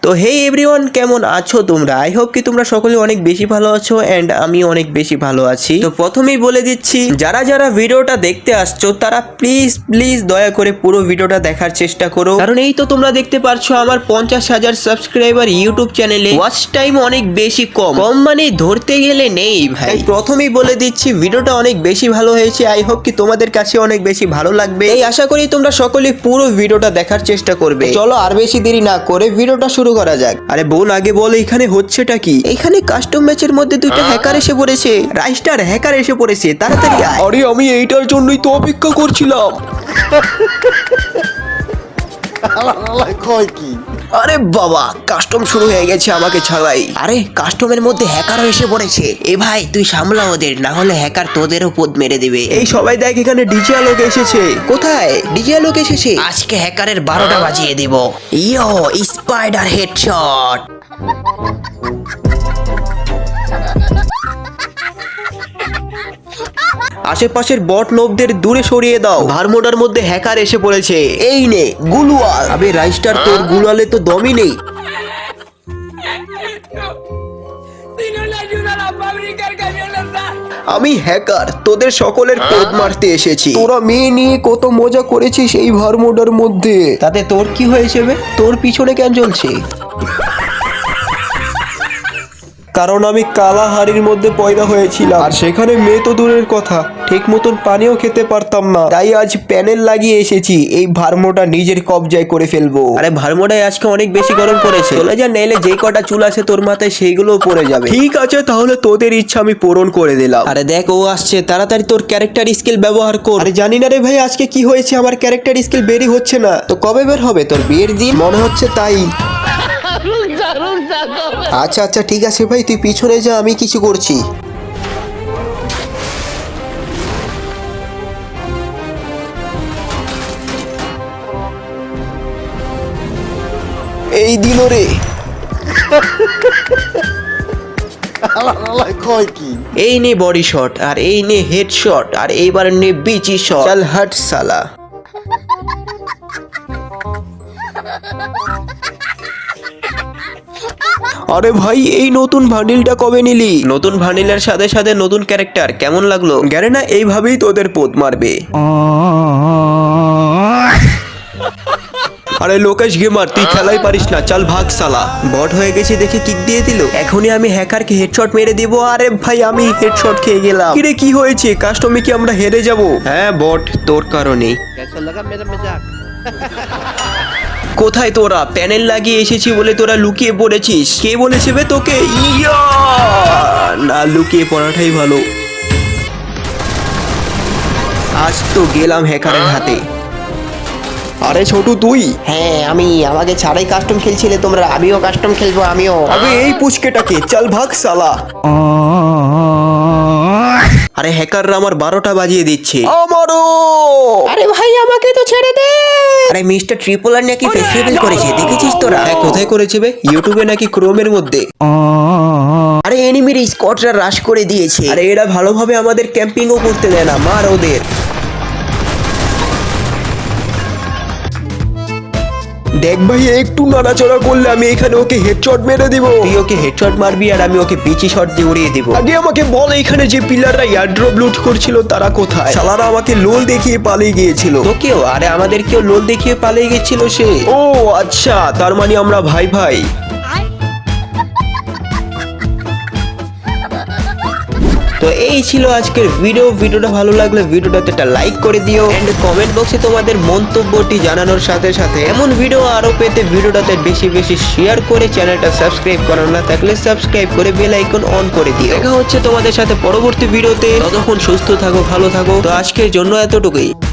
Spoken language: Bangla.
তো হে এভরিওয়ান, কেমন আছো তোমরা? আই হোপ কি তোমরা সকলে অনেক বেশি ভালো আছো এন্ড আমি অনেক বেশি ভালো আছি। তো প্রথমেই বলে দিচ্ছি, যারা যারা ভিডিওটা দেখতে আসছো তারা প্লিজ প্লিজ দয়া করে পুরো ভিডিওটা দেখার চেষ্টা করো, কারণ এই তো তোমরা দেখতে পারছো আমার 50,000 সাবস্ক্রাইবার ইউটিউব চ্যানেলে ওয়াচ টাইম অনেক বেশি কম মানে ধরতে গেলে নেই ভাই। প্রথমেই বলে দিচ্ছি ভিডিওটা অনেক বেশি ভালো হয়েছে। আই হোপ কি তোমাদের কাছে অনেক বেশি ভালো লাগবে, এই আশা করি তোমরা সকলে পুরো ভিডিওটা দেখার চেষ্টা করবে। চলো আর বেশি দেরি না করে ভিডিওটা শুরু করা যাক। আরে বোন, আগে বলে এখানে হচ্ছেটা কি? এখানে কাস্টম ম্যাচের মধ্যে দুইটা হ্যাকার এসে পড়েছে, রাইস্টার হ্যাকার এসে পড়েছে, তাড়াতাড়ি আয়। আরে আমি এইটার জন্যই তো অপেক্ষা করছিলাম। আরে বাবা, কাস্টম শুরু হয়ে গেছে, আমাকে ছাড়াই। আরে কাস্টমের মধ্যে হ্যাকারও এসে পড়েছে। এ ভাই তুই সামলা ওদের, না হলে হ্যাকার তোদেরও পদ মেরে দিবে। এই সবাই দেখ, এখানে ডিজে আলোক এসেছে। কোথায় ডিজে আলোক এসেছে? আজকে হ্যাকারের 12টা বাজিয়ে দিব। ইয়ো স্পাইডার হেডশট। আশেপাশের বট নোবদের দূরে সরিয়ে দাও, ভারমোডার মধ্যে হ্যাকার এসে পড়েছে। এই নে গুলুয়াল। আবে রাইস্টার, তোর গুলালে তো দমই নেই। আমি হ্যাকার, তোদের সকলের কোড মারতে এসেছি। তোরা মেয়ে নিয়ে কত মজা করেছিস এই ভারমোডার মধ্যে, তাতে তোর কি হয়েছে বে? তোর পিছনে কেন চলছে? কারণ আমি কালাহারির মধ্যে পয়দা হয়েছিলাম, আর সেখানে মেয়ে তো দূরের কথা, ঠিক মতন পানিও খেতে পারতাম না। তাই আজ প্যানেল লাগিয়ে এসেছি, এই ভার্মোটা নিজের কবজায় করে ফেলবো। আরে ভার্মোটাই আজকে অনেক বেশি গরম পড়েছে, চলে যা, নাইলে যে কটা চুল আছে তোর মাথায় সেইগুলোও পড়ে যাবে। ঠিক আছে, তাহলে তোদের ইচ্ছা আমি পূরণ করে দিলাম। আরে দেখ ও আসছে, তাড়াতাড়ি তোর ক্যারেক্টার স্কিল ব্যবহার কর। আরে জানি না রে ভাই আজকে কি হয়েছে, আমার ক্যারেক্টার স্কিল বেরই হচ্ছে না। তো কবে বের হবে? তোর বিয়ের দিন মনে হচ্ছে তাই। আচ্ছা আচ্ছা ঠিক আছে ভাই, তুই পিছনে যা, আমি কিছু করছি। এই দিল রে। এই নে বডি শট, আর এই নে হেড শট, আর এইবার নে বিচি শট। চল হট সালা। আরে ভাই, এই নতুন ভান্ডিলটা কবে নিলি? নতুন ভান্ডিলের সাথে সাথে নতুন ক্যারেক্টার, কেমন লাগলো? গ্যারেনা এইভাবেই তোদের পোদ মারবে। আরে লোকেশ গেমার, তুই খেলাই পারিস না, চল ভাগ সালা। বট হয়ে গেছে দেখে কিক দিয়ে দিল, এখনই আমি হ্যাকারকে হেডশট মেরে দিব। আরে ভাই আমি হেডশট খেয়ে গেলাম। কিরে কি হয়েছে? কাস্টমে কি আমরা হেরে যাব? হ্যাঁ বট, তোর কারণে। কোথায় তোরা? প্যানেল লাগিয়ে এসেছি বলে তোরা লুকিয়ে পড়েছিস। কে বলেছে বে তোকে? ইয়া না, লুকিয়ে পড়াটাই ভালো। আজ তো গেলাম হ্যাকারের হাতে। আরে ছোটু তুই? হ্যাঁ আমি। আমাকে ছাড়াই কাস্টম খেলছিলে তোমরা, আমিও কাস্টম খেলবো, আমিও। আবে এই পুচকেটাকে, চল ভাগ সালা। আরে হ্যাকাররা আমার 12টা বাজিয়ে দিচ্ছে। আমারও। আরে ভাই আমাকে তো ছেড়ে দে। আরে মিস্টার ট্রিপল আর নাকি ফেস্টিভ্যাল করেছে, দেখেছিস তোরা? কোথায় করেছে বে? ইউটিউবে নাকি ক্রোমের মধ্যে? আরে এনিমির স্কোয়াডরা রাশ করে দিয়েছে। আরে এরা ভালোভাবে আমাদের ক্যাম্পিংও করতে দেয় না, মার ওদের। দেখ ভাই, একটু নাড়াচড়া করলে আমি এখানে ওকে হেডশট মেরে দিব। তুই ওকে হেডশট মারবি আর আমি ওকে বিচি শট দিয়ে উড়িয়ে দিব। আগে আমাকে বল, এখানে যে পিলাররা এয়ারড্রপ লুট করছিল তারা কোথায়? শালারা আমাকে লোল দেখিয়ে পালিয়ে গিয়েছিল। তো কেউ? আরে আমাদের কেউ লোল দেখিয়ে পালিয়ে গেছিল সে। ও আচ্ছা, তার মানে আমরা ভাই ভাই। তো এই ছিল আজকের ভিডিওটা ভালো লাগলে ভিডিওটাতে একটা লাইক করে দিও এন্ড কমেন্ট বক্সে তোমাদের মন্তব্যটি জানানোর সাথে সাথে এমন ভিডিও আরো পেতে ভিডিওটাতে বেশি বেশি শেয়ার করে চ্যানেলটা সাবস্ক্রাইব করা না থাকলে সাবস্ক্রাইব করে বেল আইকন অন করে দিও। দেখা হচ্ছে তোমাদের সাথে পরবর্তী ভিডিওতে, ততক্ষণ সুস্থ থাকো, ভালো থাকো। তো আজকের জন্য এতটুকুই।